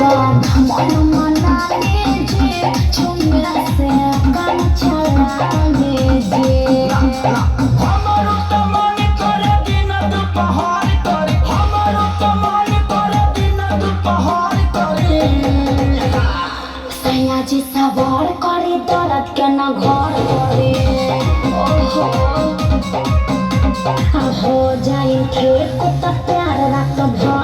मन मना लीजिए झुमरा से काम चला लीजिए हमारो तो मन करे दिन दोपहर करे हमारो तो मन करे दिन दोपहर करे सयाजी सवार करे दर्द के न घर करे हो जाए खेत को तो प्यार रात भर